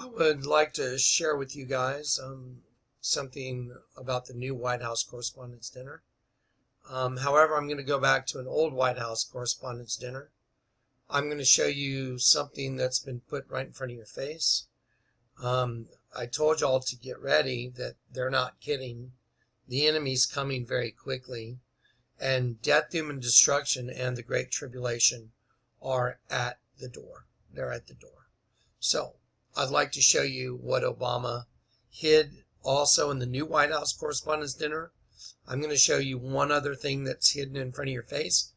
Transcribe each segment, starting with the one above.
I would like to share with you guys something about the new White House Correspondents' Dinner. However, I'm going to go back to an old White House Correspondents' Dinner. I'm going to show you something that's been put right in front of your face. I told y'all to get ready, that they're not kidding. The enemy's coming very quickly, and death, doom, and destruction and the Great Tribulation are at the door. They're at the door. So, I'd like to show you what Obama hid also in the new White House Correspondents' Dinner. I'm going to show you one other thing that's hidden in front of your face.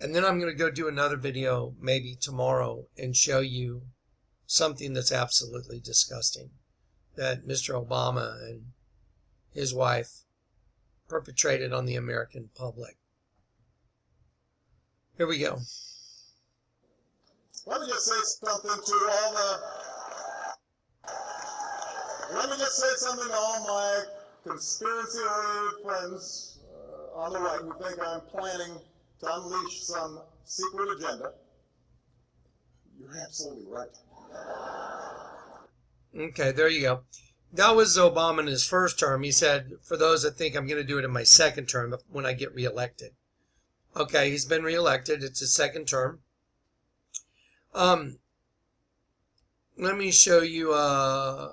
And then I'm going to go do another video maybe tomorrow and show you something that's absolutely disgusting that Mr. Obama and his wife perpetrated on the American public. Here we go. Let me just say something to all my conspiracy-oriented friends on the right who think I'm planning to unleash some secret agenda. You're absolutely right. Okay, there you go. That was Obama in his first term. He said, for those that think I'm going to do it in my second term when I get reelected. Okay, he's been reelected. It's his second term. Let me show you a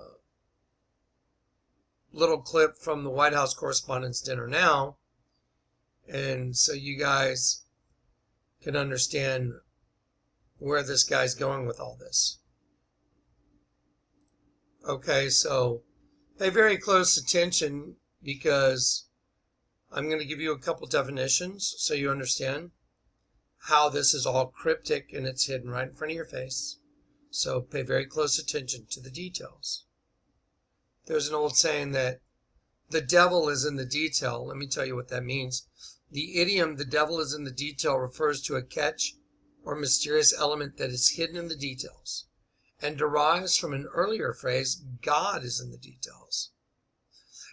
little clip from the White House Correspondents' Dinner now, and so you guys can understand where this guy's going with all this. Okay, so pay very close attention because I'm going to give you a couple definitions so you understand how this is all cryptic and it's hidden right in front of your face. So pay very close attention to the details. There's an old saying that the devil is in the detail. Let me tell you what that means. The idiom, the devil is in the detail, refers to a catch or mysterious element that is hidden in the details and derives from an earlier phrase, God is in the details,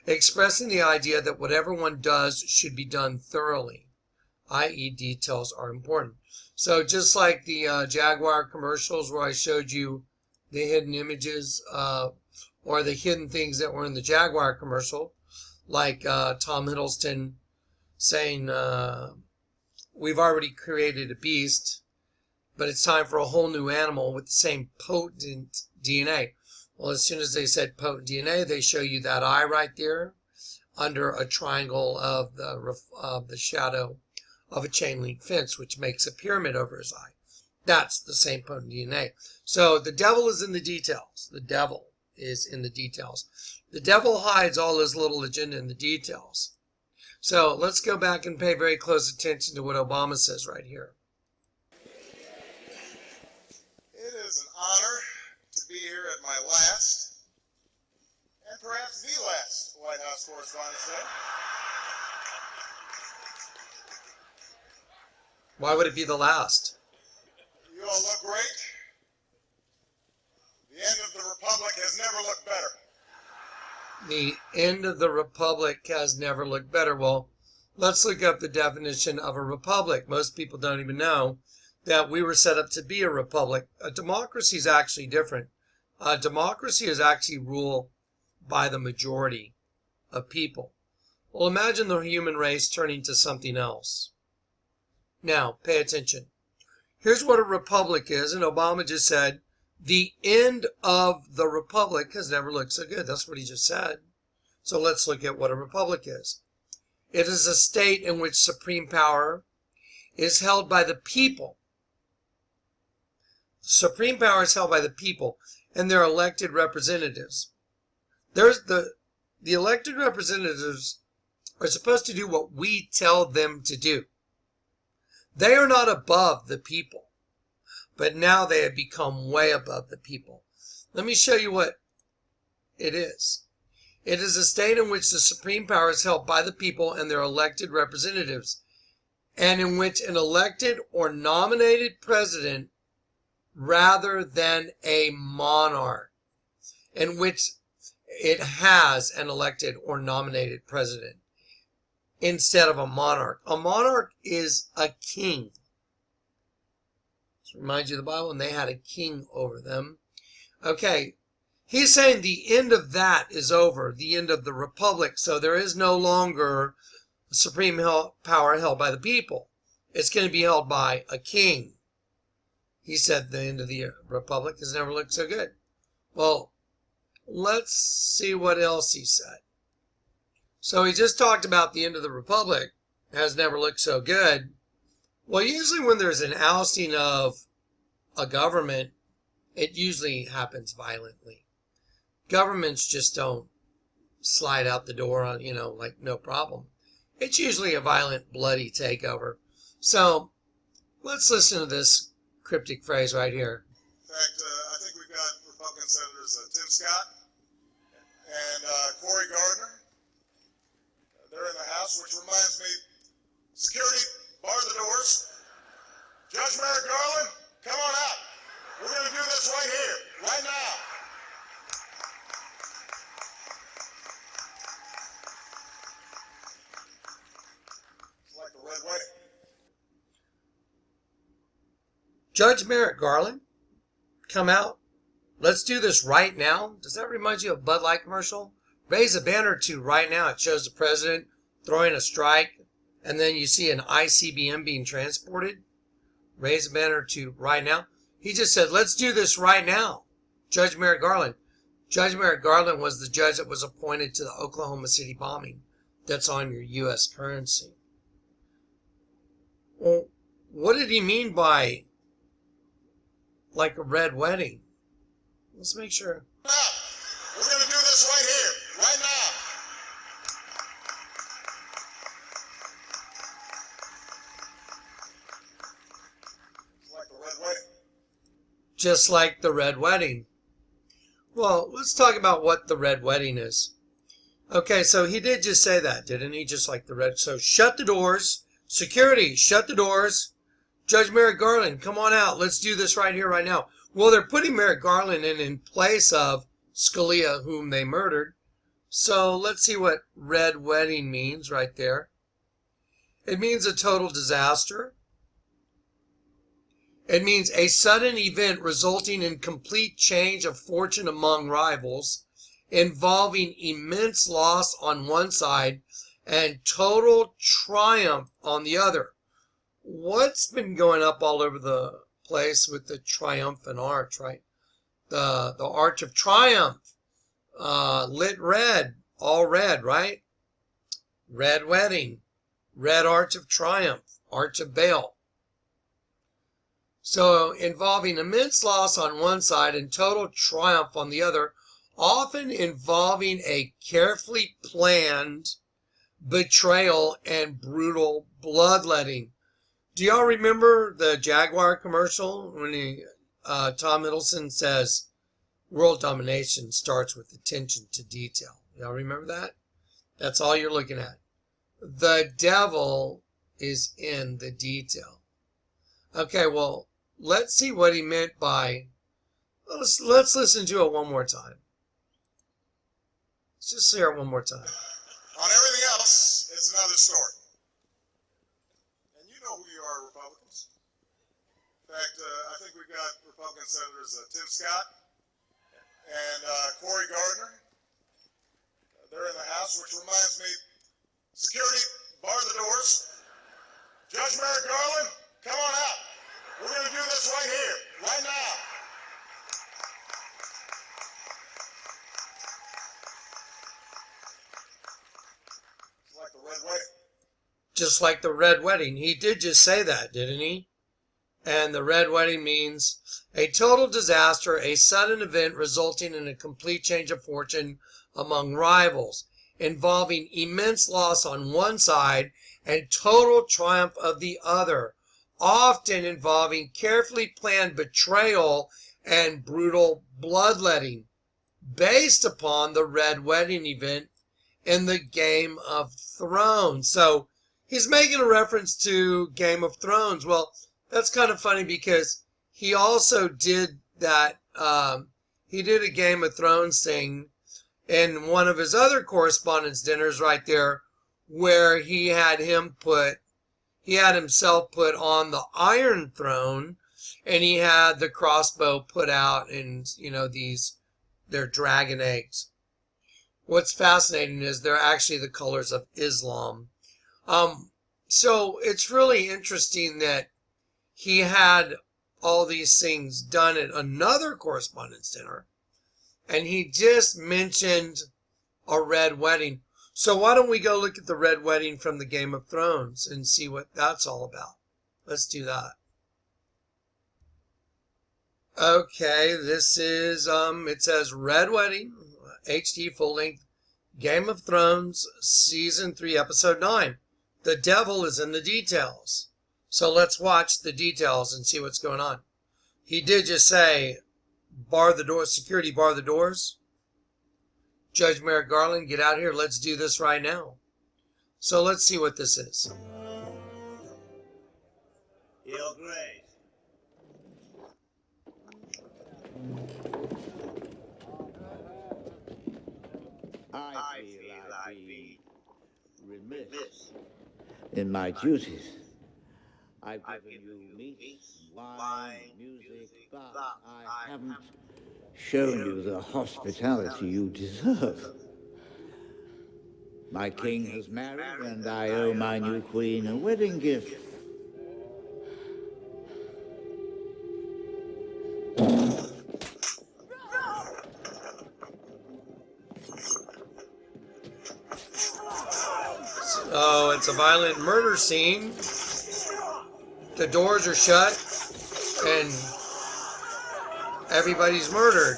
expressing the idea that whatever one does should be done thoroughly, i.e. details are important. So just like the Jaguar commercials where I showed you the hidden images or the hidden things that were in the Jaguar commercial, like Tom Hiddleston saying, we've already created a beast, but it's time for a whole new animal with the same potent DNA. Well, as soon as they said potent DNA, they show you that eye right there under a triangle of the shadow of a chain link fence, which makes a pyramid over his eye. That's the same potent DNA. So the devil is in the details. The devil is in the details. The devil hides all his little agenda in the details. So let's go back and pay very close attention to what Obama says right here. It is an honor to be here at my last, and perhaps the last, White House Correspondents' Day. Why would it be the last? You all look great. The end of the Republic has never looked better. The end of the Republic has never looked better. Well, let's look up the definition of a republic. Most people don't even know that we were set up to be a republic. A democracy is actually different. A democracy is actually ruled by the majority of people. Well, imagine the human race turning to something else. Now, pay attention. Here's what a republic is, and Obama just said, the end of the republic has never looked so good. That's what he just said. So let's look at what a republic is. It is a state in which supreme power is held by the people. Supreme power is held by the people and their elected representatives. The elected representatives are supposed to do what we tell them to do. They are not above the people, but now they have become way above the people. Let me show you what it is. It is a state in which the supreme power is held by the people and their elected representatives, and in which an elected or nominated president rather than a monarch, in which it has an elected or nominated president instead of a monarch. A monarch is a king. This reminds you of the Bible, and they had a king over them. Okay, He's saying the end of that is over, the end of the republic. So there is no longer supreme power held by the people. It's going to be held by a king. He said the end of the republic has never looked so good. Well, let's see what else he said. So he just talked about the end of the republic has never looked so good. Well, usually when there's an ousting of a government, it usually happens violently. Governments just don't slide out the door on, like no problem. It's usually a violent, bloody takeover. So let's listen to this cryptic phrase right here. In fact, I think we've got Republican Senators Tim Scott and Cory Gardner. They're in the House, which reminds me, security, bar the doors. Judge Merrick Garland, come on out. We're going to do this right here, right now. It's like the Red Wedding. Judge Merrick Garland, come out. Let's do this right now. Does that remind you of a Bud Light commercial? Raise a banner to right now. It shows the president throwing a strike, and then you see an ICBM being transported. Raise a banner to right now. He just said, let's do this right now. Judge Merrick Garland. Judge Merrick Garland was the judge that was appointed to the Oklahoma City bombing. That's on your U.S. currency. Well, what did he mean by like a red wedding? Let's make sure. Now, we're going to do this right here, right now. It's like the Red Wedding. Just like the red wedding. Well, let's talk about what the red wedding is. Okay, so he did just say that, didn't he? Just like the red. So shut the doors. Security, shut the doors. Judge Merrick Garland, come on out. Let's do this right here, right now. Well, they're putting Merrick Garland in place of Scalia, whom they murdered. So let's see what red wedding means right there. It means a total disaster. It means a sudden event resulting in complete change of fortune among rivals, involving immense loss on one side and total triumph on the other. What's been going up all over the place with the triumphant arch, right? The Arch of Triumph, lit red, all red, right? Red wedding, red Arch of Triumph, Arch of Baal. So involving immense loss on one side and total triumph on the other, often involving a carefully planned betrayal and brutal bloodletting. Do y'all remember the Jaguar commercial when Tom Hiddleston says, world domination starts with attention to detail? Y'all remember that? That's all you're looking at. The devil is in the detail. Okay, well, let's see what he meant by, let's listen to it one more time. Let's just hear it one more time. On everything else, it's another story. And you know who you are, Republicans. In fact, I think we've got Republican Senators Tim Scott and Cory Gardner. They're in the House, which reminds me, security, bar the doors. Judge Merrick Garland, come on out. We're going to do this right here, right now. It's like the Red Wedding. Just like the red wedding. He did just say that, didn't he? And the red wedding means a total disaster, a sudden event resulting in a complete change of fortune among rivals, involving immense loss on one side and total triumph of the other, often involving carefully planned betrayal and brutal bloodletting, based upon the red wedding event in the Game of Thrones. So he's making a reference to Game of Thrones. Well, that's kind of funny because he also did that. He did a Game of Thrones thing in one of his other correspondence dinners right there, where he had himself put on the Iron Throne, and he had the crossbow put out, and these They're dragon eggs. What's fascinating is they're actually the colors of Islam. So it's really interesting that he had all these things done at another correspondence dinner, and he just mentioned a red wedding. So why don't we go look at the red wedding from the Game of Thrones and see what that's all about? Let's do that. Okay, this is, it says Red Wedding, HD full length, Game of Thrones, Season 3, Episode 9. The devil is in the details. So let's watch the details and see what's going on. He did just say, bar the doors, security bar the doors. Judge Merrick Garland, get out here. Let's do this right now. So let's see what this is. Your Grace. I feel I'd be remiss in my duties. I've given you meat, wine, music, but I haven't shown you the hospitality you deserve. My king has married, and I owe my new queen a wedding gift. Oh, it's a violent murder scene. The doors are shut and everybody's murdered.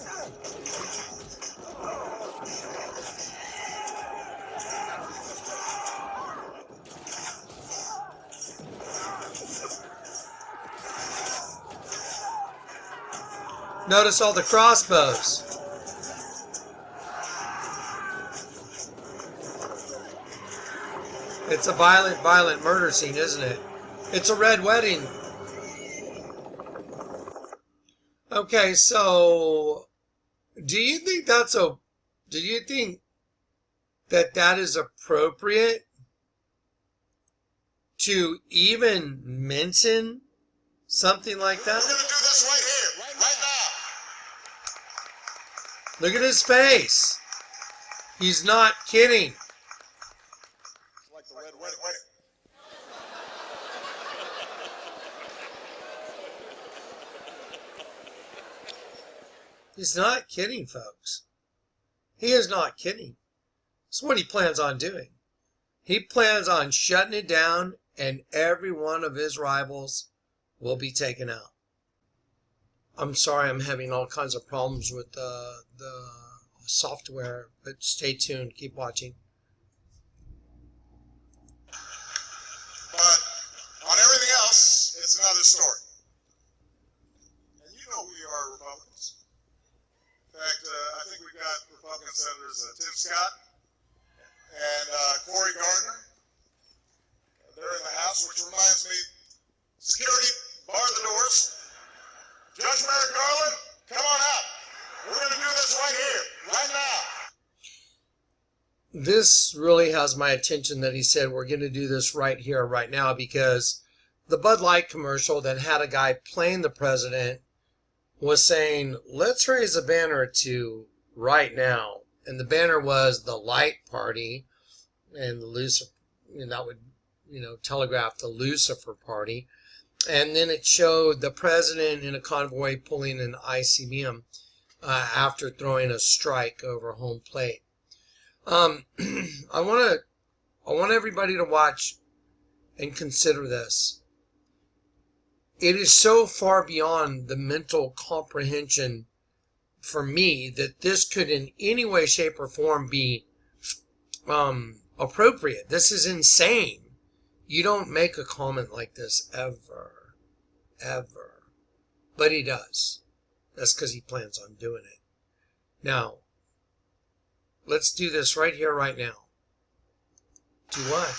Notice all the crossbows. It's a violent murder scene, isn't it? It's a red wedding. Okay, so do you think that is appropriate to even mention something like that? We're going to do this right here, right now. Look at his face. He's not kidding. It's like the red wedding. He's not kidding, folks. He is not kidding. It's what he plans on doing. He plans on shutting it down, and every one of his rivals will be taken out. I'm sorry, I'm having all kinds of problems with the software, but stay tuned. Keep watching. But on everything else, it's another story. And you know who you are, Republicans. In fact, I think we've got Republican Senators Tim Scott and Cory Gardner. They're in the House, which reminds me, security, bar the doors. Judge Merrick Garland, come on out. We're going to do this right here, right now. This really has my attention that he said we're going to do this right here, right now, because the Bud Light commercial that had a guy playing the president was saying, let's raise a banner to right now. And the banner was the Light Party, and the Lucifer, and that would, telegraph the Lucifer Party. And then it showed the president in a convoy pulling an ICBM after throwing a strike over home plate. I want everybody to watch and consider this. It is so far beyond the mental comprehension for me that this could in any way, shape, or form be appropriate. This is insane. You don't make a comment like this ever. But he does. That's because he plans on doing it. Now, let's do this right here, right now. Do what?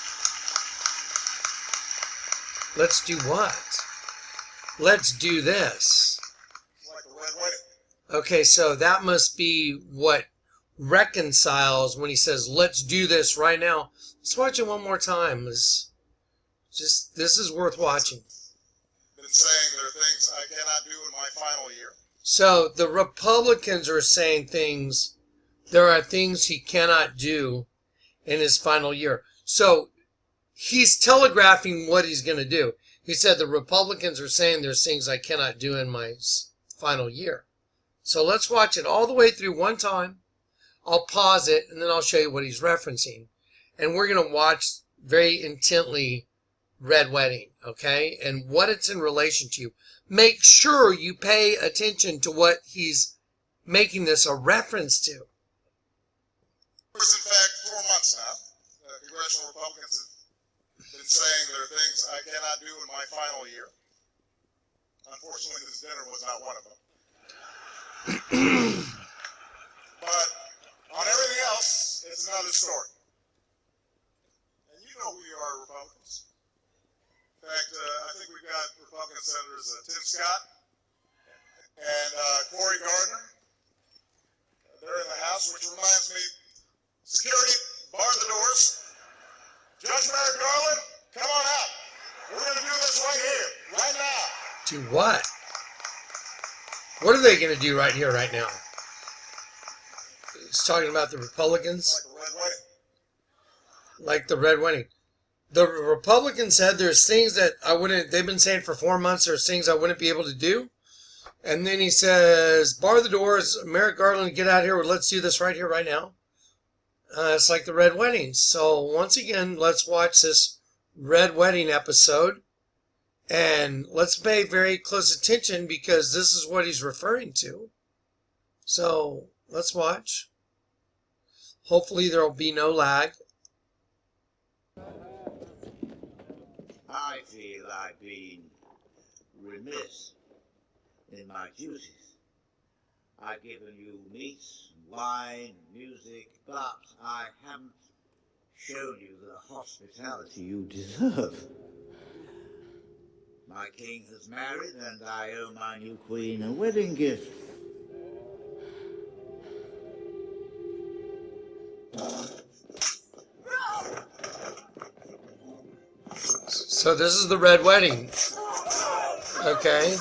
Let's do what? Let's do this. Like the red wedding. Okay, so that must be what reconciles when he says, let's do this right now. Let's watch it one more time. This is worth watching. Been saying there are things I cannot do in my final year. So the Republicans are saying there are things he cannot do in his final year. So he's telegraphing what he's going to do. He said the Republicans are saying there's things I cannot do in my final year. So let's watch it all the way through one time. I'll pause it, and then I'll show you what he's referencing. And we're going to watch very intently Red Wedding, okay, and what it's in relation to. Make sure you pay attention to what he's making this a reference to. In fact, 4 months now, congressional Republicans have been saying there are things I cannot do in my final year. Unfortunately, this dinner was not one of them. But on everything else, it's another story. And you know who you are, Republicans. In fact, I think we've got Republican Senators Tim Scott and Cory Gardner. They're in the House, which reminds me, security, bar the doors. Judge Merrick Garland, come on out. We're going to do this right here, right now. Do what? What are they going to do right here, right now? He's talking about the Republicans. Like the Red Wedding. The Republicans said there's things that they've been saying for 4 months, there's things I wouldn't be able to do. And then he says, bar the doors, Merrick Garland, get out here, let's do this right here, right now. It's like the Red Wedding. So once again, let's watch this Red Wedding episode. And let's pay very close attention because this is what he's referring to. So let's watch. Hopefully there will be no lag. I feel I've been remiss in my duties. I've given you meats, wine, music, but I haven't shown you the hospitality you deserve. My king has married, and I owe my new queen a wedding gift. So this is the Red Wedding. Okay.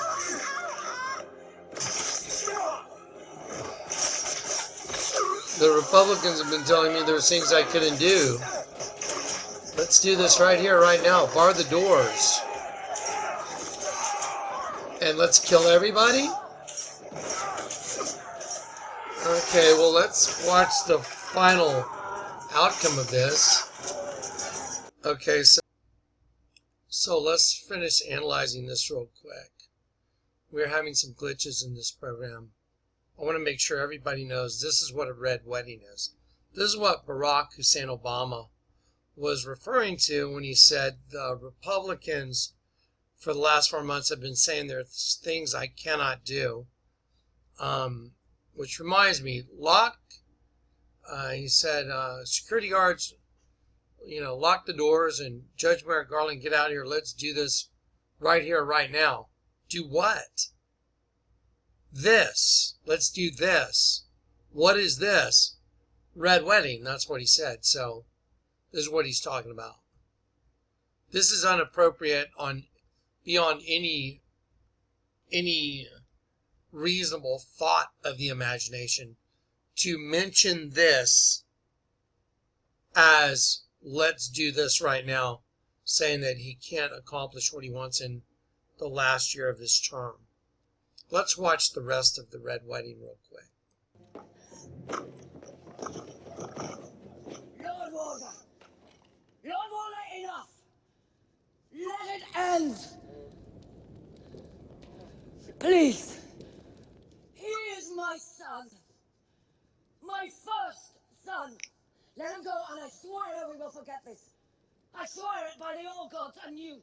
The Republicans have been telling me there's things I couldn't do. Let's do this right here, right now. Bar the doors. And let's kill everybody? Okay, well, let's watch the final outcome of this. Okay, so let's finish analyzing this real quick. We're having some glitches in this program. I want to make sure everybody knows this is what a Red Wedding is. This is what Barack Hussein Obama was referring to when he said the Republicans for the last 4 months have been saying there's things I cannot do. Which reminds me, he said, security guards, lock the doors, and Judge Merrick Garland, get out of here. Let's do this right here, right now. Do what? This. Let's do this. What is this? Red Wedding. That's what he said. So this is what he's talking about. This is inappropriate beyond any reasonable thought of the imagination to mention this as let's do this right now, saying that he can't accomplish what he wants in the last year of his term. Let's watch the rest of the Red Wedding real quick. Lord Walter! Lord Walter, enough! Let it end! Please! He is my son! My first son! Let him go, and I swear we will forget this. I swear it by the all gods and you.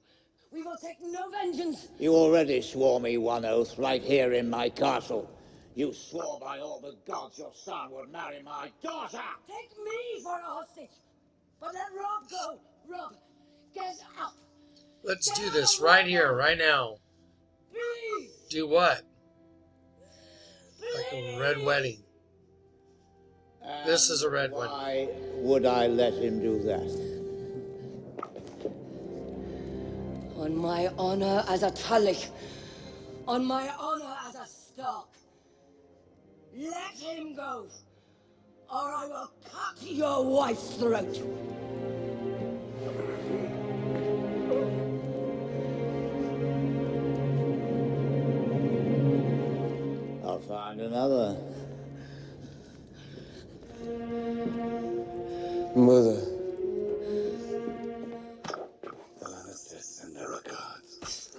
We will take no vengeance. You already swore me one oath right here in my castle. You swore by all the gods your son would marry my daughter. Take me for a hostage. But let Rob go. Rob, get up. Let's do this right here, right now. Please. Do what? Please. Like a Red Wedding. This is a Red Wedding. Why would I let him do that? On my honor as a Tullich. On my honor as a Stark. Let him go, or I will cut your wife's throat. I'll find another. Mother. The Lannisters send their regards.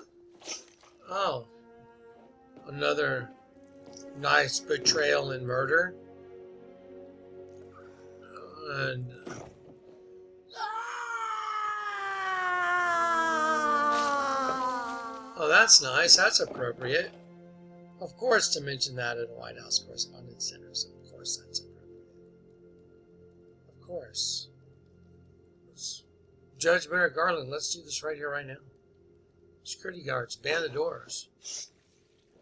Oh, another nice betrayal and murder. And oh, that's nice. That's appropriate. Of course, to mention that at a White House Correspondents' Center. Of course, that's appropriate. Of course. Judge Merrick Garland, let's do this right here, right now. Security guards, ban the doors.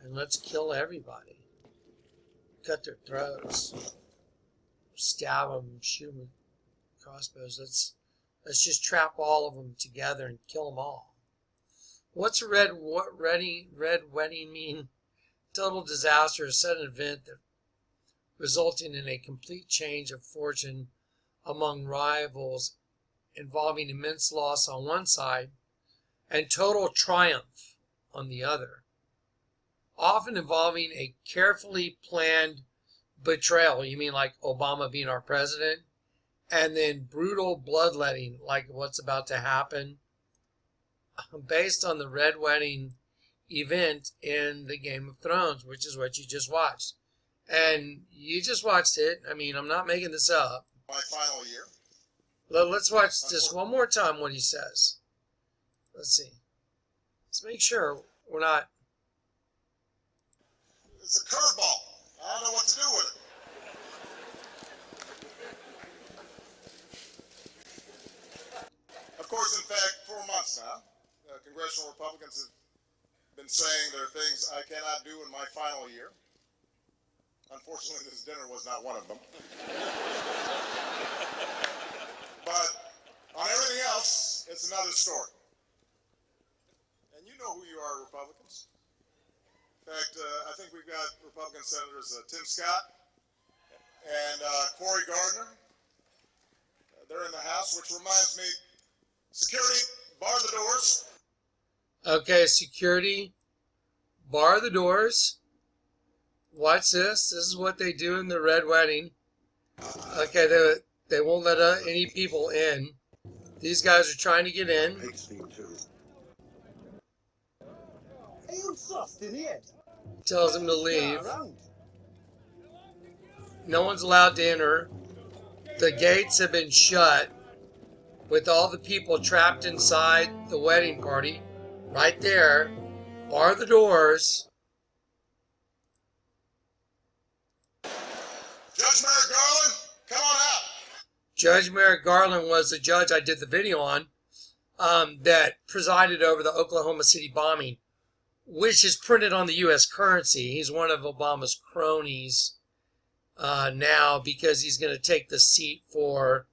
And let's kill everybody. Cut their throats. Stab them, shoot them with crossbows. Let's just trap all of them together and kill them all. What's a red wedding mean? Total disaster, a sudden event that resulting in a complete change of fortune among rivals, involving immense loss on one side and total triumph on the other, often involving a carefully planned betrayal. You mean like Obama being our president? And then brutal bloodletting like what's about to happen, based on the Red Wedding event in the Game of Thrones, which is what you just watched. And you just watched it. I mean, I'm not making this up. My final year. Let's watch just one more time what he says. Let's see. Let's make sure we're not... It's a curveball. I don't know what to do with it. Of course, in fact, 4 months now, congressional Republicans have been saying there are things I cannot do in my final year. Unfortunately, this dinner was not one of them. But on everything else, it's another story. And you know who you are, Republicans. In fact, I think we've got Republican Senators Tim Scott and Cory Gardner. They're in the House, which reminds me, security, bar the doors. Okay, security, bar the doors. Watch this. This is what they do in the Red Wedding. Okay, they won't let any people in. These guys are trying to get in. Tells them to leave. No one's allowed to enter. The gates have been shut with all the people trapped inside the wedding party. Right there. Bar the doors. Judge Merrick Garland, come on out. Judge Merrick Garland was the judge I did the video on that presided over the Oklahoma City bombing, which is printed on the U.S. currency. He's one of Obama's cronies now because he's going to take the seat for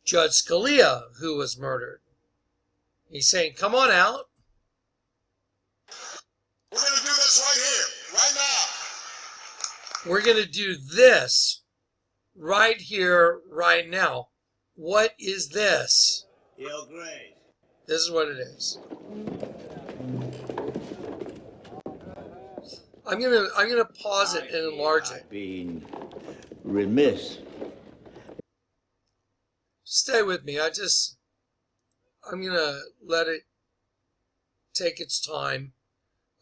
Judge Scalia, who was murdered. He's saying, come on out. We're going to do this right here, right now. We're going to do this right here, right now. What is this? Your Grace. This is what it is. I'm gonna pause it and enlarge it. Being remiss. Stay with me. I'm gonna let it take its time.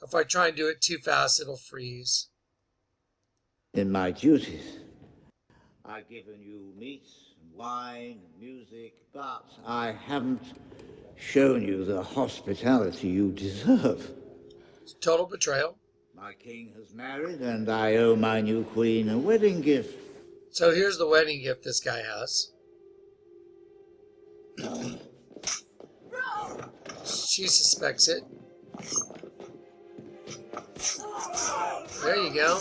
If I try and do it too fast, it'll freeze. In my duties, I've given you meats and wine and music, but I haven't shown you the hospitality you deserve. It's total betrayal. My king has married, and I owe my new queen a wedding gift. So here's the wedding gift this guy has. She suspects it. There you go.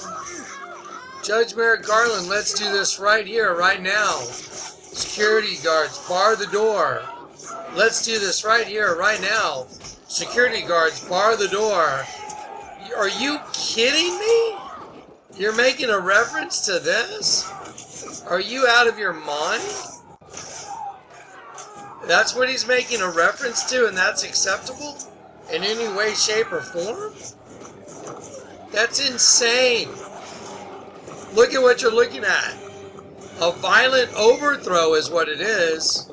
Judge Merrick Garland, let's do this right here, right now. Security guards, bar the door. Let's do this right here, right now. Security guards, bar the door. Are you kidding me? You're making a reference to this? Are you out of your mind? That's what he's making a reference to, and that's acceptable in any way, shape, or form? That's insane. Look at what you're looking at. A violent overthrow is what it is.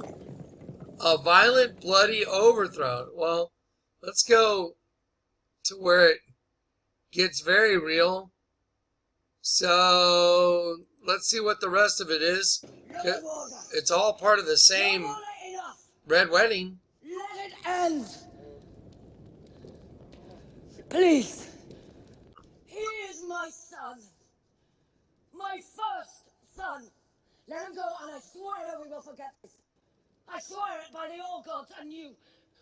A violent, bloody overthrow. Well, let's go to where it gets very real. So let's see what the rest of it is. It's all part of the same Red Wedding. Let it end. Please. He is my son. My first son. Let him go, and I swear we will forget this. I swear it by the all gods and you.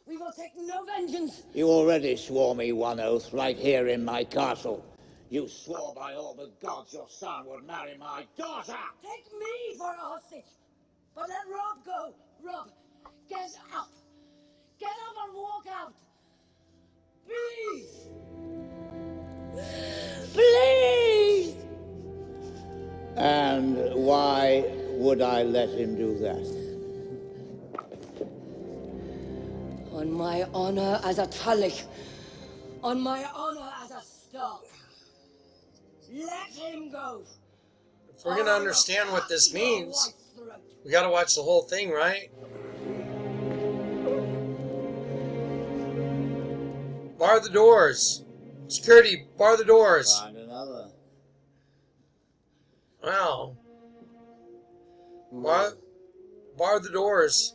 We will take no vengeance. You already swore me one oath right here in my castle. You swore by all the gods your son would marry my daughter. Take me for a hostage. But let Rob go. Rob, get up. Get up and walk out. Please. Please. And why would I let him do that? On my honor as a Tullich. On my honor as a star. Let him go. If we're going to understand what this means, we got to watch the whole thing, right? Bar the doors. Security, bar the doors. Find another. Wow. Bar the doors.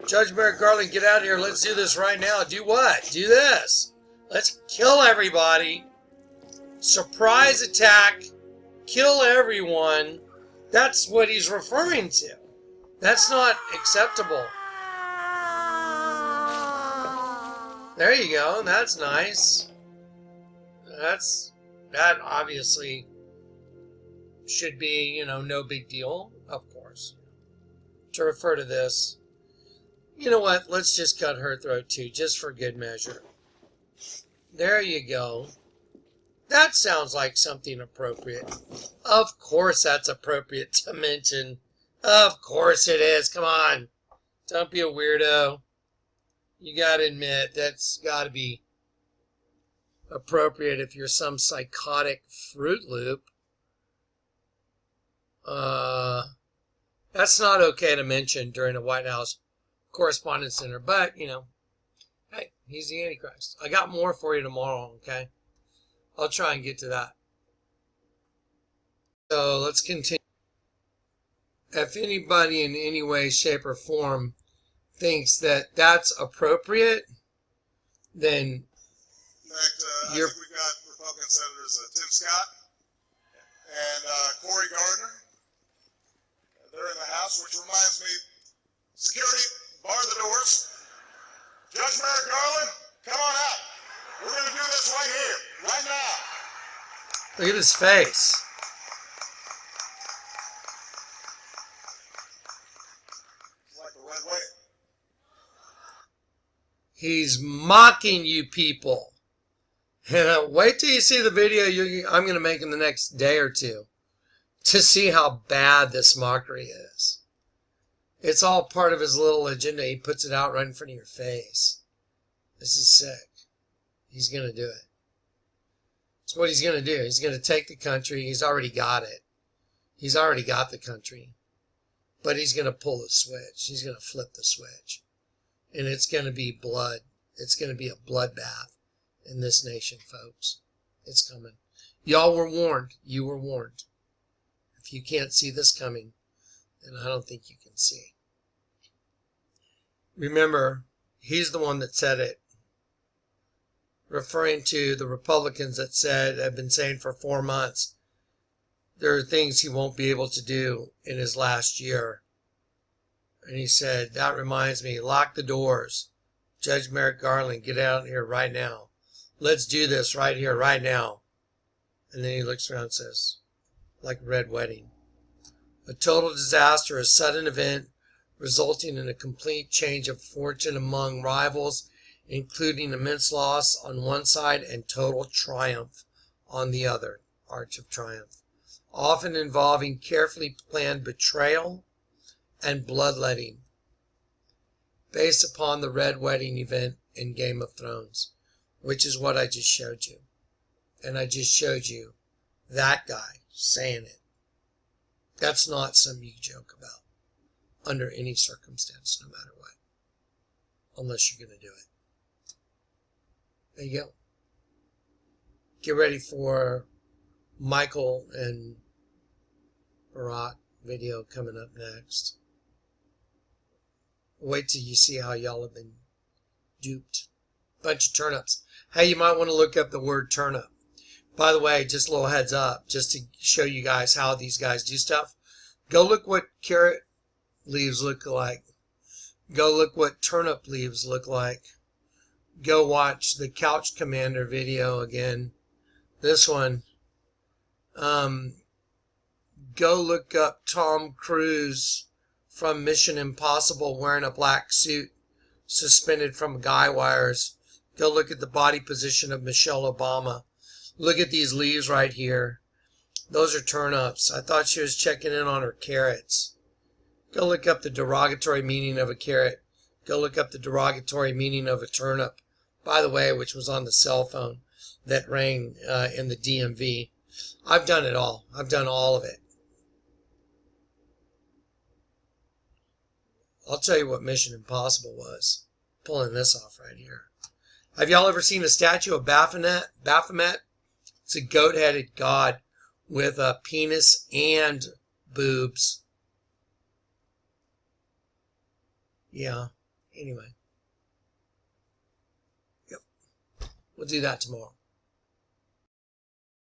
Judge Merrick Garland, get out of here. Let's do this right now. Do what? Do this. Let's kill everybody. Surprise attack. Kill everyone. That's what he's referring to. That's not acceptable. There you go. That's nice. That obviously should be, no big deal, of course. To refer to this. You know what? Let's just cut her throat too, just for good measure. There you go. That sounds like something appropriate. Of course that's appropriate to mention. Of course it is. Come on. Don't be a weirdo. You gotta admit, that's gotta be appropriate if you're some psychotic Fruit Loop. That's not okay to mention during a White House Correspondence Center, but, hey, he's the Antichrist. I got more for you tomorrow, okay? I'll try and get to that. So let's continue. If anybody in any way, shape, or form thinks that that's appropriate, then In fact, I think we've got Republican Senators Tim Scott and Cory Gardner. They're in the House, which reminds me, security, bar the doors. Judge Merrick Garland, come on out. We're going to do this right here, right now. look at his face. It's like the Red Wedding. He's mocking you people. And wait till you see the video I'm going to make in the next day or two to see how bad this mockery is. It's all part of his little agenda. He puts it out right in front of your face. This is sick. He's going to do it. It's what he's going to do. He's going to take the country. He's already got it. He's already got the country. But he's going to pull the switch. He's going to flip the switch. And it's going to be blood. It's going to be a bloodbath in this nation, folks. It's coming. Y'all were warned. You were warned. If you can't see this coming, then I don't think you can see. Remember, he's the one that said it, referring to the Republicans that have been saying for 4 months, there are things he won't be able to do in his last year. And he said, that reminds me, lock the doors. Judge Merrick Garland, get out here right now. Let's do this right here, right now. And then he looks around and says, like a red wedding. A total disaster, a sudden event resulting in a complete change of fortune among rivals, including immense loss on one side and total triumph on the other. Arch of Triumph, often involving carefully planned betrayal and bloodletting, based upon the Red Wedding event in Game of Thrones, which is what I just showed you. And I just showed you that guy saying it. That's not something you joke about under any circumstance, no matter what, unless you're going to do it. There you go. Get ready for Michael and Barack video coming up next. Wait till you see how y'all have been duped. Bunch of turnips. Hey, you might want to look up the word turnip. By the way, just a little heads up, just to show you guys how these guys do stuff. Go look what carrot leaves look like. Go look what turnip leaves look like. Go watch the Couch Commander video again. This one. Go look up Tom Cruise from Mission Impossible wearing a black suit suspended from guy wires. Go look at the body position of Michelle Obama. Look at these leaves right here. Those are turnips. I thought she was checking in on her carrots. Go look up the derogatory meaning of a carrot. Go look up the derogatory meaning of a turnip, by the way, which was on the cell phone that rang in the DMV. I've done it all. I've done all of it. I'll tell you what Mission Impossible was. Pulling this off right here. Have y'all ever seen a statue of Baphomet? It's a goat-headed god with a penis and boobs. Yeah. Anyway. Yep. We'll do that tomorrow.